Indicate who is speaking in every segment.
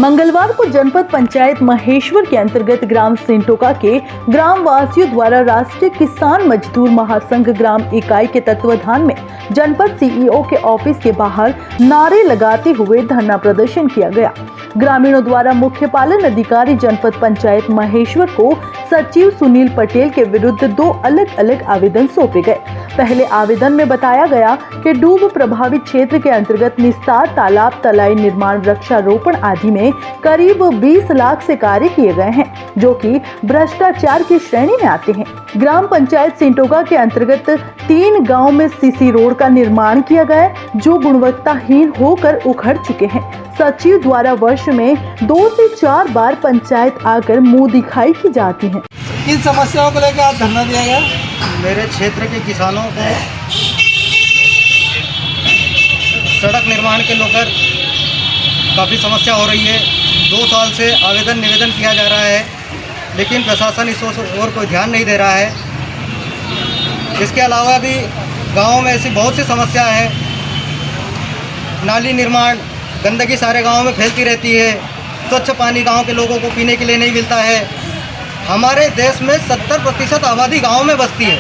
Speaker 1: मंगलवार को जनपद पंचायत महेश्वर के अंतर्गत ग्राम सिंटोका के ग्राम वासियों द्वारा राष्ट्रीय किसान मजदूर महासंघ ग्राम इकाई के तत्वाधान में जनपद सीईओ के ऑफिस के बाहर नारे लगाते हुए धरना प्रदर्शन किया गया। ग्रामीणों द्वारा मुख्य पालन अधिकारी जनपद पंचायत महेश्वर को सचिव सुनील पटेल के विरुद्ध 2 अलग अलग आवेदन सौंपे गए। पहले आवेदन में बताया गया कि डूब प्रभावित क्षेत्र के अंतर्गत निस्तार, तालाब, तलाई निर्माण, वृक्षारोपण आदि में करीब 20 लाख से कार्य किए गए हैं, जो कि भ्रष्टाचार की श्रेणी में आते हैं। ग्राम पंचायत सिंटोका के अंतर्गत 3 गांव में सीसी रोड का निर्माण किया गया है, जो गुणवत्ताहीन होकर उखड़ चुके हैं। सचिव द्वारा वर्ष में 2 से 4 बार पंचायत आकर मुंह दिखाई की जाती है।
Speaker 2: किन समस्याओं को लेकर आज धरना दिया गया?
Speaker 3: मेरे क्षेत्र के किसानों को सड़क निर्माण के लेकर काफ़ी समस्या हो रही है। 2 साल से आवेदन निवेदन किया जा रहा है, लेकिन प्रशासन इस ओर कोई ध्यान नहीं दे रहा है। इसके अलावा भी गाँव में ऐसी बहुत सी समस्या है। नाली निर्माण, गंदगी सारे गांव में फैलती रहती है। स्वच्छ पानी गांव के लोगों को पीने के लिए नहीं मिलता है। हमारे देश में 70% आबादी गांव में बसती है,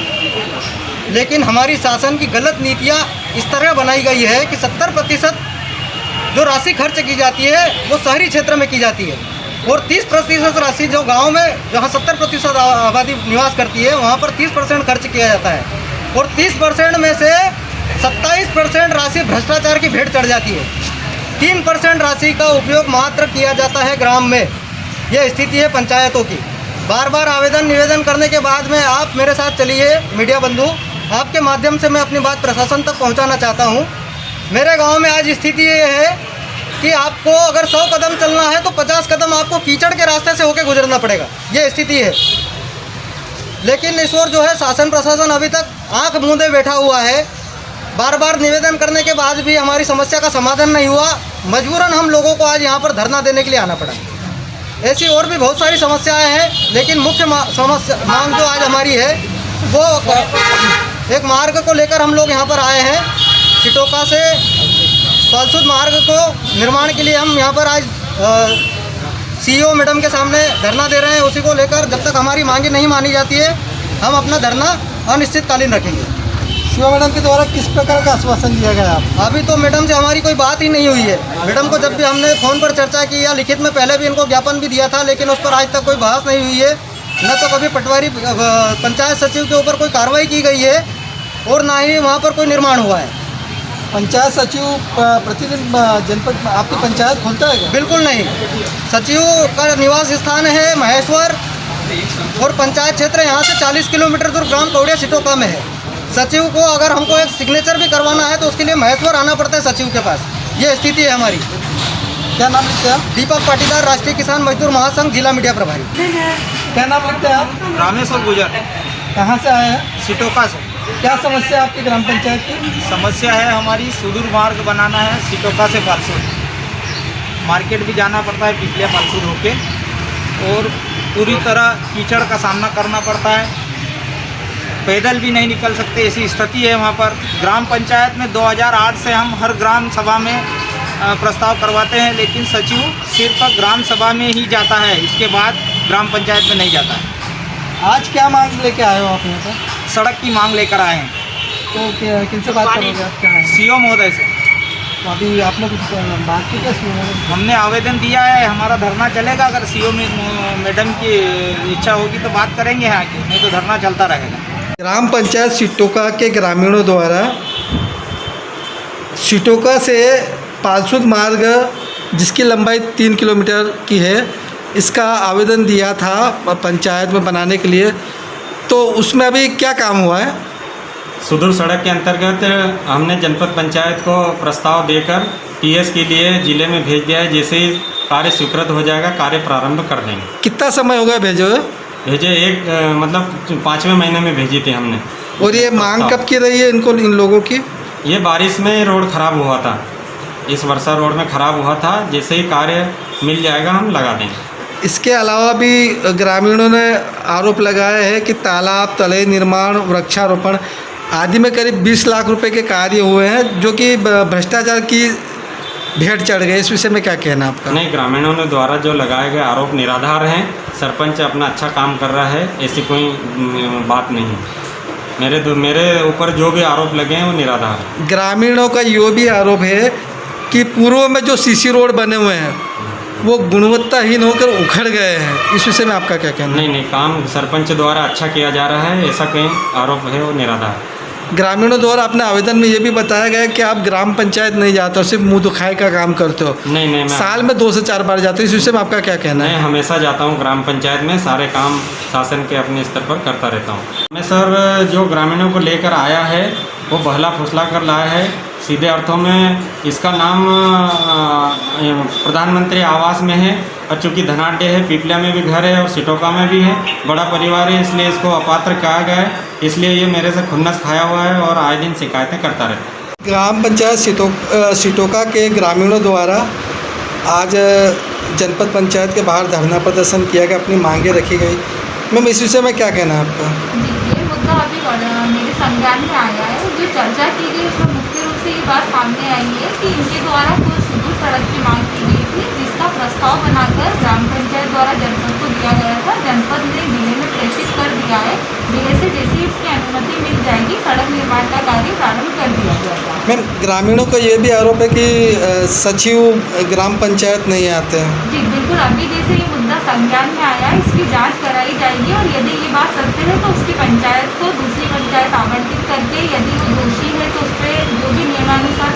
Speaker 3: लेकिन हमारी शासन की गलत नीतियां इस तरह बनाई गई है कि 70% जो राशि खर्च की जाती है वो शहरी क्षेत्र में की जाती है, और 30% राशि जो गाँव में, जहाँ 70% आबादी निवास करती है, वहाँ पर 30% खर्च किया जाता है, और 30% में से 27% राशि भ्रष्टाचार की भेंट चढ़ जाती है। 3% राशि का उपयोग मात्र किया जाता है ग्राम में। यह स्थिति है पंचायतों की। बार बार आवेदन निवेदन करने के बाद में आप मेरे साथ चलिए मीडिया बंधु, आपके माध्यम से मैं अपनी बात प्रशासन तक पहुंचाना चाहता हूं। मेरे गांव में आज स्थिति ये है कि आपको अगर 100 कदम चलना है तो 50 कदम आपको कीचड़ के रास्ते से होकर गुजरना पड़ेगा। ये स्थिति है। लेकिन इस ओर जो है शासन प्रशासन अभी तक आँख मूंदे बैठा हुआ है। बार बार निवेदन करने के बाद भी हमारी समस्या का समाधान नहीं हुआ। मजबूरन हम लोगों को आज यहाँ पर धरना देने के लिए आना पड़ा। ऐसी और भी बहुत सारी समस्याएं हैं, लेकिन मुख्य मांग जो आज हमारी है वो एक मार्ग को लेकर हम लोग यहाँ पर आए हैं। सिटोका से पालसुद मार्ग को निर्माण के लिए हम यहाँ पर आज सीईओ मैडम के सामने धरना दे रहे हैं। उसी को लेकर जब तक हमारी मांगे नहीं मानी जाती है, हम अपना धरना अनिश्चितकालीन रखेंगे।
Speaker 2: शिवा मैडम के द्वारा किस प्रकार का आश्वासन दिया गया?
Speaker 3: अभी तो मैडम से हमारी कोई बात ही नहीं हुई है। मैडम को जब भी हमने फ़ोन पर चर्चा की या लिखित में पहले भी इनको ज्ञापन भी दिया था, लेकिन उस पर आज तक कोई बहस नहीं हुई है। न तो कभी पटवारी पंचायत सचिव के ऊपर कोई कार्रवाई की गई है, और ना ही वहाँ पर कोई निर्माण हुआ है।
Speaker 2: पंचायत सचिव प्रतिदिन जनपद आपकी पंचायत खोलता है क्या?
Speaker 3: बिल्कुल नहीं। सचिव का निवास स्थान है महेश्वर, और पंचायत क्षेत्र यहाँ से 40 किलोमीटर दूर ग्राम कौड़िया सिटोका में है। सचिव को अगर हमको एक सिग्नेचर भी करवाना है तो उसके लिए महेश्वर आना पड़ता है सचिव के पास। ये स्थिति है हमारी।
Speaker 2: क्या नाम लिखते हैं आप?
Speaker 3: दीपक पाटीदार, राष्ट्रीय किसान मजदूर महासंघ, जिला मीडिया प्रभारी।
Speaker 2: क्या नाम लिखते हैं आप?
Speaker 4: रामेश्वर गुजर।
Speaker 2: कहाँ से आए हैं?
Speaker 4: सिटोका से।
Speaker 2: क्या समस्या है आपकी ग्राम पंचायत की?
Speaker 4: समस्या है हमारी, सुदूर मार्ग बनाना है सिटोका से पालसुद। मार्केट भी जाना पड़ता है पिपलिया पालसुद होके, और पूरी तरह कीचड़ का सामना करना पड़ता है। पैदल भी नहीं निकल सकते, ऐसी स्थिति है वहाँ पर। ग्राम पंचायत में 2008 से हम हर ग्राम सभा में प्रस्ताव करवाते हैं, लेकिन सचिव सिर्फ ग्राम सभा में ही जाता है, इसके बाद ग्राम पंचायत में नहीं जाता है।
Speaker 2: आज क्या मांग लेके आए हो आप यहाँ पर?
Speaker 4: सड़क की मांग लेकर आए हैं।
Speaker 2: तो किनसे बात करोगे आप? क्या है?
Speaker 4: सीओ महोदय से।
Speaker 2: तो अभी आपने कुछ बात की क्या सीओ मैडम?
Speaker 4: हमने आवेदन दिया है, हमारा धरना चलेगा। अगर सीओ मैडम की इच्छा होगी तो बात करेंगे यहाँ की, नहीं तो धरना चलता रहेगा।
Speaker 2: ग्राम पंचायत सिटोका के ग्रामीणों द्वारा सिटोका से पालसुद मार्ग, जिसकी लंबाई 3 किलोमीटर की है, इसका आवेदन दिया था पंचायत में बनाने के लिए। तो उसमें अभी क्या काम हुआ है?
Speaker 5: सुदूर सड़क के अंतर्गत हमने जनपद पंचायत को प्रस्ताव देकर टीएस के लिए ज़िले में भेज दिया है। जैसे ही कार्य स्वीकृत हो जाएगा, कार्य प्रारंभ कर देंगे।
Speaker 2: कितना समय हो गया भेजे?
Speaker 5: एक मतलब 5वें महीने में भेजी थी हमने।
Speaker 2: और ये मांग कब की रही है इन लोगों की?
Speaker 5: ये बारिश में रोड ख़राब हुआ था, इस वर्षा रोड में ख़राब हुआ था। जैसे ही कार्य मिल जाएगा हम लगा देंगे।
Speaker 2: इसके अलावा भी ग्रामीणों ने आरोप लगाया है कि तालाब, तलाई निर्माण, वृक्षारोपण आदि में करीब 20 लाख रुपए के कार्य हुए हैं, जो कि भ्रष्टाचार की भेंट चढ़ गए, इस विषय में क्या कहना है आपका?
Speaker 5: नहीं, ग्रामीणों ने द्वारा जो लगाए गए आरोप निराधार हैं। सरपंच अपना अच्छा काम कर रहा है, ऐसी कोई बात नहीं है। मेरे ऊपर जो भी आरोप लगे हैं वो निराधार है।
Speaker 2: ग्रामीणों का ये भी आरोप है कि पूर्व में जो सीसी रोड बने हुए हैं वो गुणवत्ताहीन होकर उखड़ गए हैं, इस विषय में आपका क्या कहना है?
Speaker 5: नहीं, काम सरपंच द्वारा अच्छा किया जा रहा है, ऐसा कोई आरोप है वो निराधार है।
Speaker 2: ग्रामीणों द्वारा अपने आवेदन में ये भी बताया गया है कि आप ग्राम पंचायत नहीं जाते हो, सिर्फ मुँह दुखाई का काम करते हो।
Speaker 5: नहीं, मैं
Speaker 2: साल में 2 से 4 बार जाते हो, इस विषय में आपका क्या कहना
Speaker 5: मैं
Speaker 2: है?
Speaker 5: हमेशा जाता हूँ ग्राम पंचायत में, सारे काम शासन के अपने स्तर पर करता रहता हूँ। मैं सर जो ग्रामीणों को लेकर आया है वो बहला फुसला कर लाया है। सीधे अर्थों में इसका नाम प्रधानमंत्री आवास में है, और चूँकि धनाढ्य है, पीपलिया में भी घर है और सिटोका में भी है, बड़ा परिवार है, इसलिए इसको अपात्र कहा गया है। इसलिए ये मेरे से खुन्नस खाया हुआ है और आए दिन शिकायतें करता रहता है।
Speaker 2: ग्राम पंचायत सिटोका के ग्रामीणों द्वारा आज जनपद पंचायत के बाहर धरना प्रदर्शन किया गया, अपनी मांगे रखी गई। मैम, इस विषय में क्या कहना है आपका?
Speaker 6: जी, ये मुद्दा अभी मेरे संज्ञान में आया है। जो चर्चा की गई उसमें मुख्य रूप से ये बात सामने आई है कि इनके द्वारा कुछ सुदूर सड़क की मांग की गई थी, जिसका प्रस्ताव बनाकर ग्राम पंचायत द्वारा जनपद को दिया गया था। जनपद ने जिले में प्रेषित कर दिया है। जिले से जैसे ही इसकी अनुमति मिल जाएगी, सड़क निर्माण का कार्य प्रारंभ कर दिया जाएगा।
Speaker 2: मैम, ग्रामीणों का ये भी आरोप है कि सचिव ग्राम पंचायत नहीं आते हैं।
Speaker 6: जी बिल्कुल, अभी जैसे ये मुद्दा संज्ञान में आया है, इसकी जांच कराई जाएगी और यदि ये बात सत्य है तो उसकी पंचायत को दूसरी पंचायत आवंटित करके, यदि वो दोषी है तो उस पर जो भी नियमानुसार